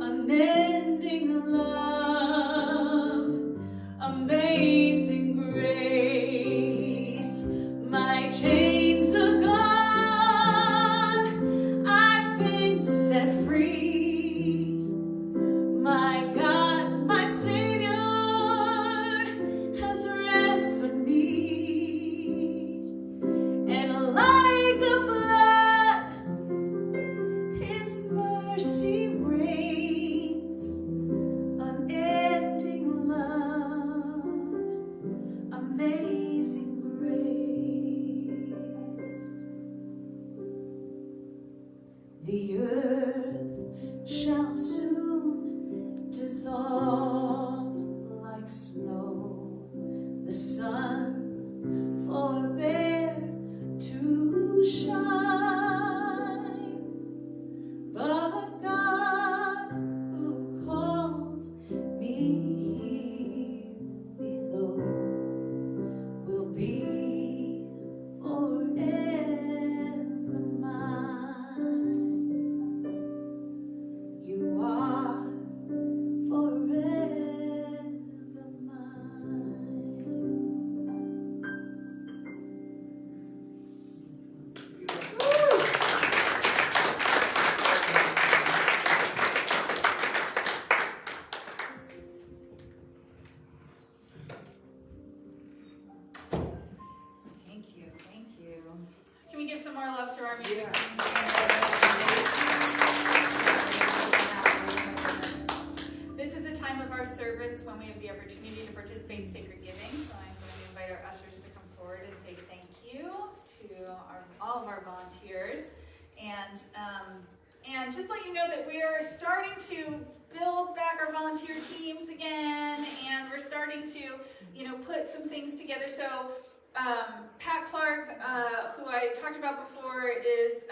Speaker 4: unending love, amazing grace. My chains are gone, I've been set free. My God, my Savior, has ransomed me. And like a flood, His mercy reigns, unending love, amazing grace. The earth shall soon dissolve like snow.
Speaker 3: all of our volunteers. And just let you know that we're starting to build back our volunteer teams again, and we're starting to, put some things together. So Pat Clark, who I talked about before, is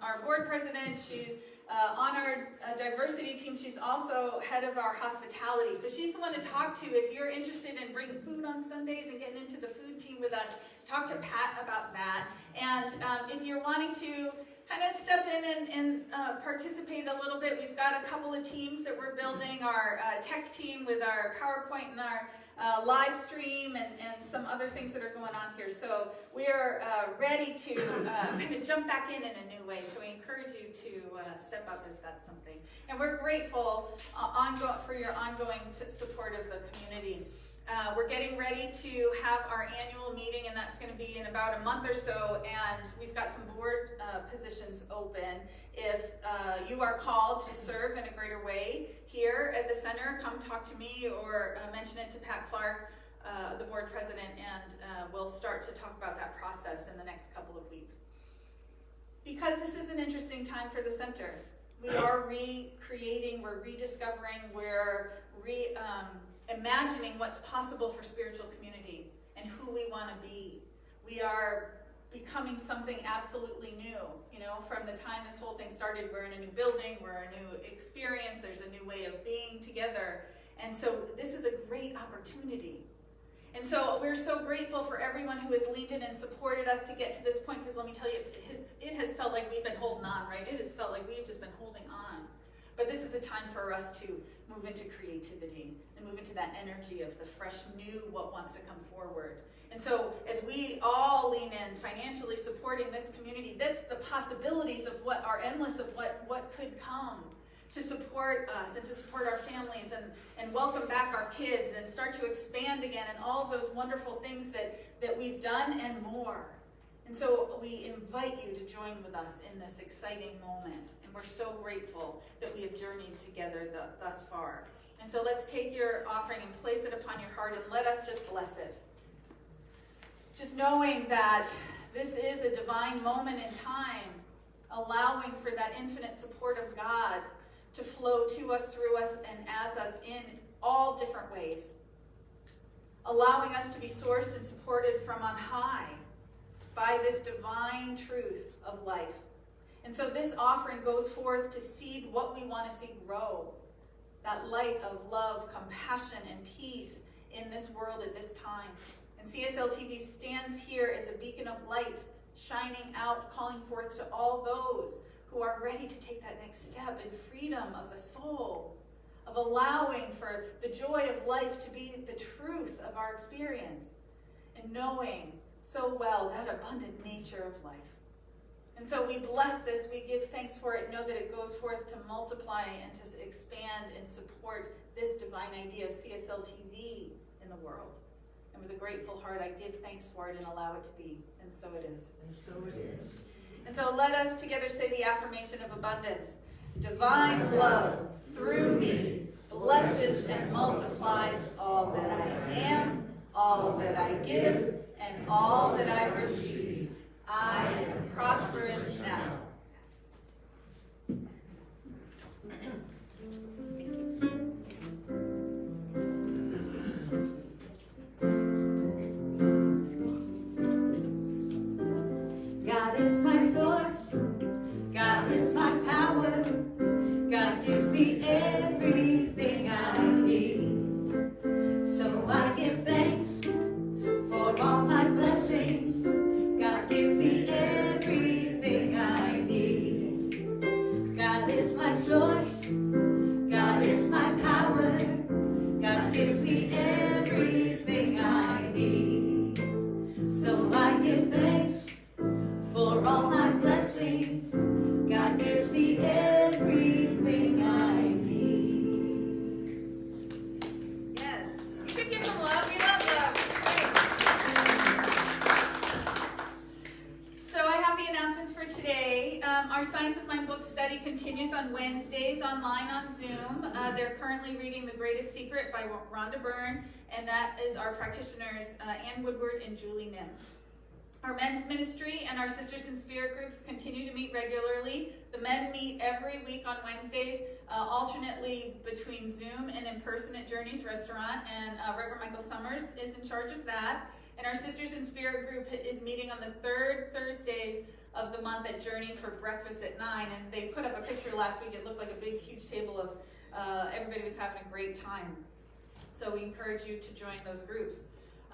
Speaker 3: our board president. She's on our diversity team. She's also head of our hospitality. So she's the one to talk to if you're interested in bringing food on Sundays and getting into the food team with us. Talk to Pat about that. And if you're wanting to kind of step in and participate a little bit, we've got a couple of teams that we're building. Our tech team with our PowerPoint and our live stream and some other things that are going on here. So we are ready to kind of jump back in a new way. So we encourage you to step up if that's something. And we're grateful for your ongoing support of the community. We're getting ready to have our annual meeting, and that's going to be in about a month or so, and we've got some board positions open. If you are called to serve in a greater way here at the center, come talk to me or mention it to Pat Clark, the board president, and we'll start to talk about that process in the next couple of weeks. Because this is an interesting time for the center. We are recreating, we're rediscovering, we're imagining what's possible for spiritual community and who we want to be. We are becoming something absolutely new. From the time this whole thing started, we're in a new building, we're a new experience, there's a new way of being together. And so this is a great opportunity. And so we're so grateful for everyone who has leaned in and supported us to get to this point, because let me tell you, it has felt like we've been holding on, right? It has felt like we've just been holding on. But this is a time for us to move into creativity and move into that energy of the fresh new, what wants to come forward. And so as we all lean in, financially supporting this community, that's the possibilities of what are endless, of what could come to support us and to support our families and welcome back our kids and start to expand again and all of those wonderful things that we've done and more. And so we invite you to join with us in this exciting moment. And we're so grateful that we have journeyed together thus far. And so let's take your offering and place it upon your heart and let us just bless it. Just knowing that this is a divine moment in time, allowing for that infinite support of God to flow to us, through us, and as us in all different ways. Allowing us to be sourced and supported from on high by this divine truth of life. And so this offering goes forth to seed what we want to see grow. That light of love, compassion, and peace in this world at this time. And CSL TV stands here as a beacon of light, shining out, calling forth to all those who are ready to take that next step in freedom of the soul, of allowing for the joy of life to be the truth of our experience, and knowing so well that abundant nature of life. And so we bless this, we give thanks for it, know that it goes forth to multiply and to expand and support this divine idea of CSL TV in the world. And with a grateful heart, I give thanks for it and allow it to be. And so it is.
Speaker 4: And so it is.
Speaker 3: And so let us together say the affirmation of abundance. Divine love through me blesses and multiplies all that I am, all that I give, and all that I receive. I am prosperous now.
Speaker 4: God is my source. God is my power. God gives me everything I need. So I give thanks for all my blessings. God gives me everything I need. God is my source. God is my power. God gives me everything I need. So I give thanks for all my blessings. God gives me everything I need.
Speaker 3: Yes, you could give some love. We love love. Great. So I have the announcements for today. Our Science of Mind book study continues on Wednesdays online on Zoom. They're currently reading The Greatest Secret by Rhonda Byrne, and that is our practitioners Ann Woodward and Julie Nims. Our men's ministry and our Sisters in Spirit groups continue to meet regularly. The men meet every week on Wednesdays, alternately between Zoom and in person at Journey's Restaurant, and Reverend Michael Summers is in charge of that. And our Sisters in Spirit group is meeting on the third Thursdays of the month at Journey's for breakfast at 9. And they put up a picture last week. It looked like a big, huge table of everybody was having a great time. So we encourage you to join those groups.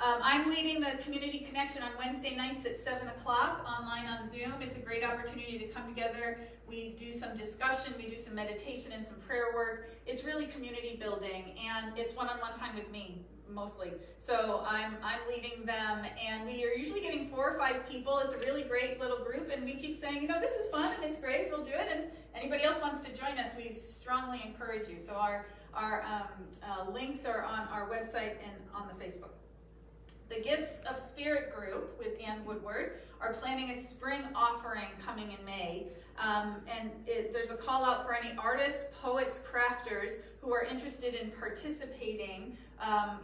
Speaker 3: I'm leading the Community Connection on Wednesday nights at 7 o'clock online on Zoom. It's a great opportunity to come together. We do some discussion, we do some meditation and some prayer work. It's really community building, and it's one-on-one time with me, mostly. So I'm leading them, and we are usually getting 4 or 5 people. It's a really great little group, and we keep saying, this is fun, and it's great, we'll do it, and anybody else wants to join us, we strongly encourage you. So our links are on our website and on the Facebook. The Gifts of Spirit group with Ann Woodward are planning a spring offering coming in May. There's a call out for any artists, poets, crafters who are interested in participating.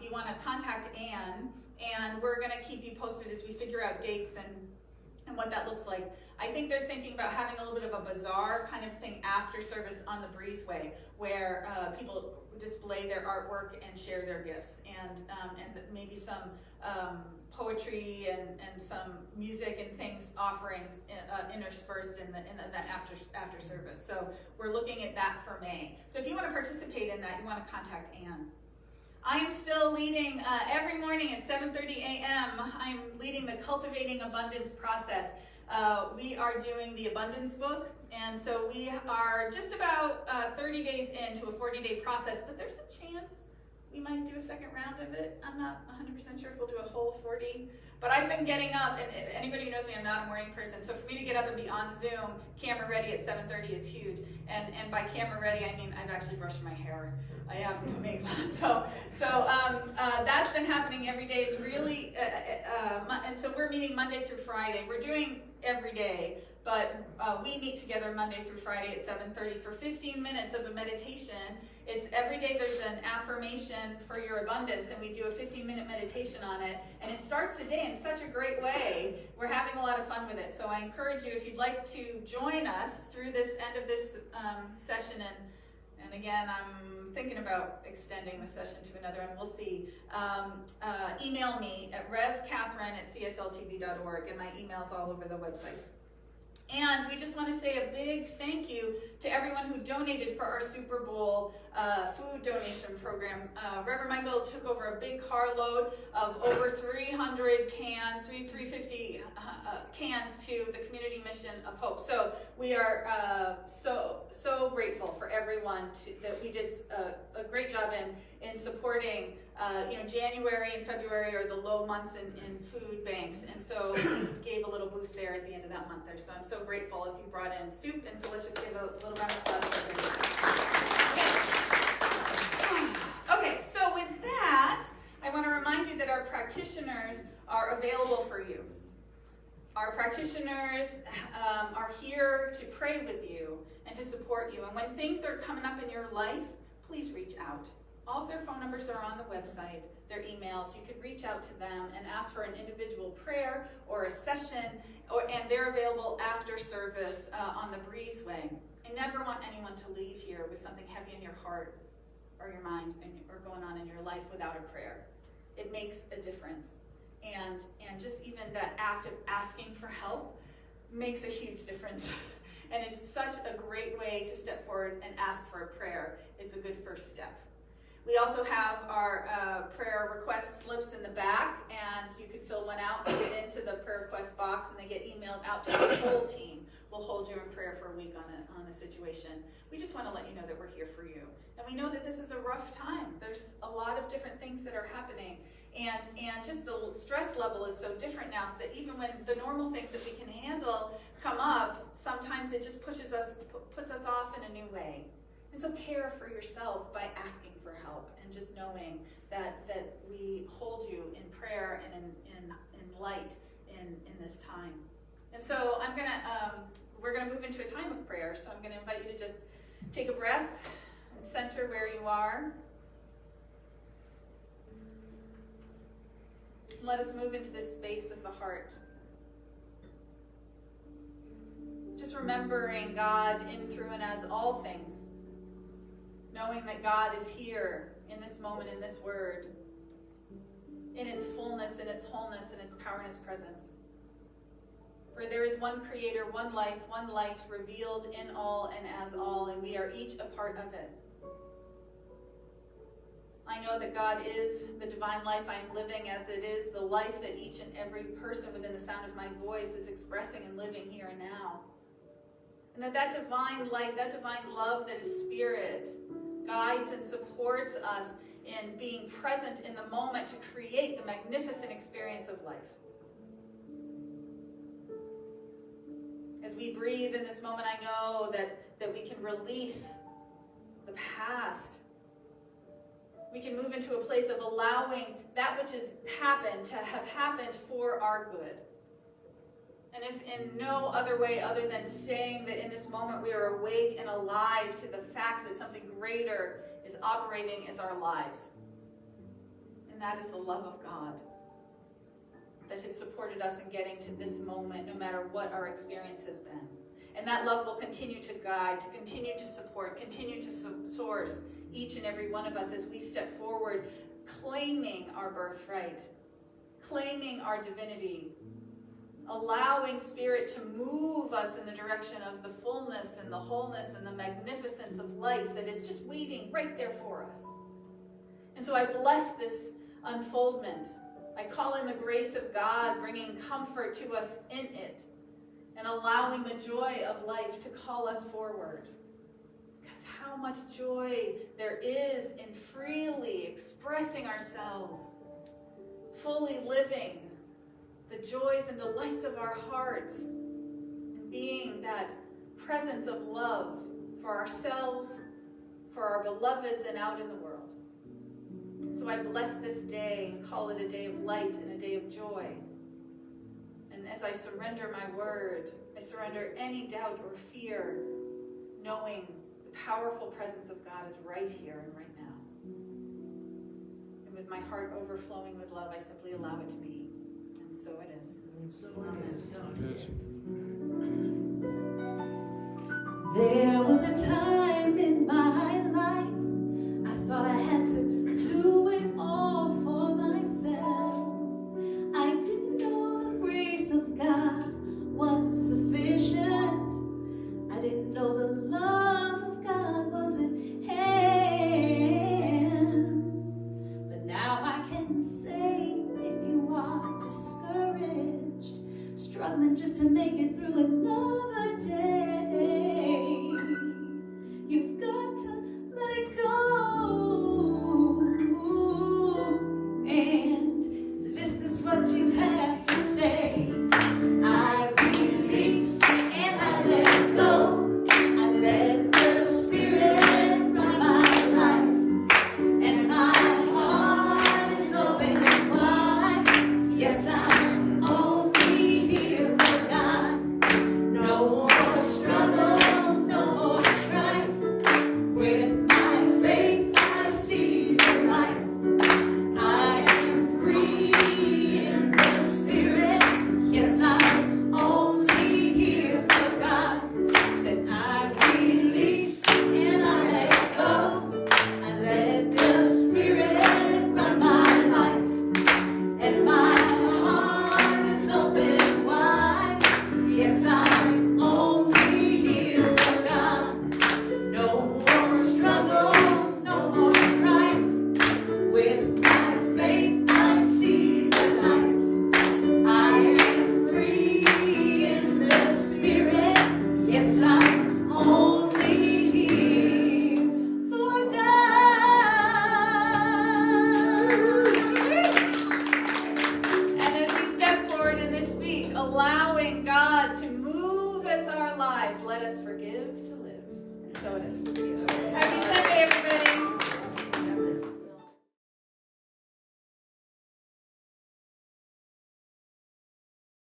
Speaker 3: You want to contact Ann, and we're going to keep you posted as we figure out dates and what that looks like. I think they're thinking about having a little bit of a bazaar kind of thing after service on the breezeway, where people display their artwork and share their gifts, and maybe some poetry and some music and things, offerings interspersed in the event after service. So we're looking at that for May. So if you want to participate in that, you want to contact Ann. I am still leading every morning at 7:30 a.m. I'm leading the Cultivating Abundance process. We are doing the Abundance book, and so we are just about 30 days into a 40-day process, but there's a chance we might do a second round of it. I'm not 100% sure if we'll do a whole 40, but I've been getting up, and anybody who knows me, I'm not a morning person, so for me to get up and be on Zoom, camera ready at 7:30 is huge, and by camera ready, I mean I've actually brushed my hair. I have put makeup on, so that's been happening every day. It's really, and so we're meeting Monday through Friday. We're doing every day, but we meet together Monday through Friday at 7:30 for 15 minutes of a meditation. It's every day there's an affirmation for your abundance, and we do a 15-minute meditation on it, and it starts the day in such a great way. We're having a lot of fun with it, so I encourage you, if you'd like to join us through this end of this session, and again, I'm thinking about extending the session to another, and we'll see. Email me at revkatherine@csltv.org, and my email's all over the website. And we just want to say a big thank you to everyone who donated for our Super Bowl food donation program. Reverend Michael took over a big carload of over 300 cans, 350 cans to the Community Mission of Hope. So we are so grateful for everyone that we did a great job in supporting. January and February are the low months in food banks, and so we gave a little boost there at the end of that month there. So I'm so grateful if you brought in soup, and so let's just give a little round of applause for everyone. Okay, so with that, I want to remind you that our practitioners are available for you. Our practitioners are here to pray with you and to support you. And when things are coming up in your life, please reach out. All of their phone numbers are on the website, their emails. You could reach out to them and ask for an individual prayer or a session, and they're available after service on the breezeway. I never want anyone to leave here with something heavy in your heart or your mind or going on in your life without a prayer. It makes a difference. And just even that act of asking for help makes a huge difference. And it's such a great way to step forward and ask for a prayer. It's a good first step. We also have our prayer request slips in the back, and you can fill one out and get into the prayer request box, and they get emailed out to the whole team. We'll hold you in prayer for a week on a situation. We just want to let you know that we're here for you. And we know that this is a rough time. There's a lot of different things that are happening, and just the stress level is so different now, so that even when the normal things that we can handle come up, sometimes it just puts us off in a new way. And so care for yourself by asking for help, and just knowing that we hold you in prayer and in light in this time. And so we're gonna move into a time of prayer. So I'm gonna invite you to just take a breath and center where you are. Let us move into this space of the heart. Just remembering God in, through, and as all things. Knowing that God is here in this moment, in this word, in its fullness, in its wholeness, in its power, and its presence. For there is one creator, one life, one light, revealed in all and as all, and we are each a part of it. I know that God is the divine life I am living, as it is the life that each and every person within the sound of my voice is expressing and living here and now. And that divine light, that divine love that is spirit, guides and supports us in being present in the moment to create the magnificent experience of life. As we breathe in this moment, I know that we can release the past. We can move into a place of allowing that which has happened to have happened for our good. And if in no other way other than saying that in this moment we are awake and alive to the fact that something greater is operating as our lives. And that is the love of God that has supported us in getting to this moment, no matter what our experience has been. And that love will continue to guide, to continue to support, continue to source each and every one of us as we step forward, claiming our birthright, claiming our divinity, allowing Spirit to move us in the direction of the fullness and the wholeness and the magnificence of life that is just waiting right there for us. And so I bless this unfoldment. I call in the grace of God, bringing comfort to us in it, and allowing the joy of life to call us forward. Because how much joy there is in freely expressing ourselves, fully living the joys and delights of our hearts, and being that presence of love for ourselves, for our beloveds, and out in the world. So I bless this day and call it a day of light and a day of joy. And as I surrender my word, I surrender any doubt or fear, knowing the powerful presence of God is right here and right now. And with my heart overflowing with love, I simply allow it to be. And so it is.
Speaker 4: There was a time in my life I thought I had to do it all for myself. I didn't know the grace of God was sufficient. I didn't know the love of God was at hand. But now I can say, if you are discouraged, struggling just to make it through another day, you've got to let it go. And this is what you have to say. I release and I let go. I let the Spirit run my life, and my heart is open wide. Yes, I'm only here for God. No more struggle, no more strife. With my faith I see the light. I am free in the Spirit. Yes, I'm only here for God. Said I release and I let go. I let the Spirit run my life, and my heart is open wide. Yes, I'm only here for God. No more struggle, no more strife. With my faith I see the light. I am free in the Spirit. Yes, I'm only here for God.
Speaker 3: And as we step forward in this week, allowing God to move as our lives, let us forgive to live. And so it is.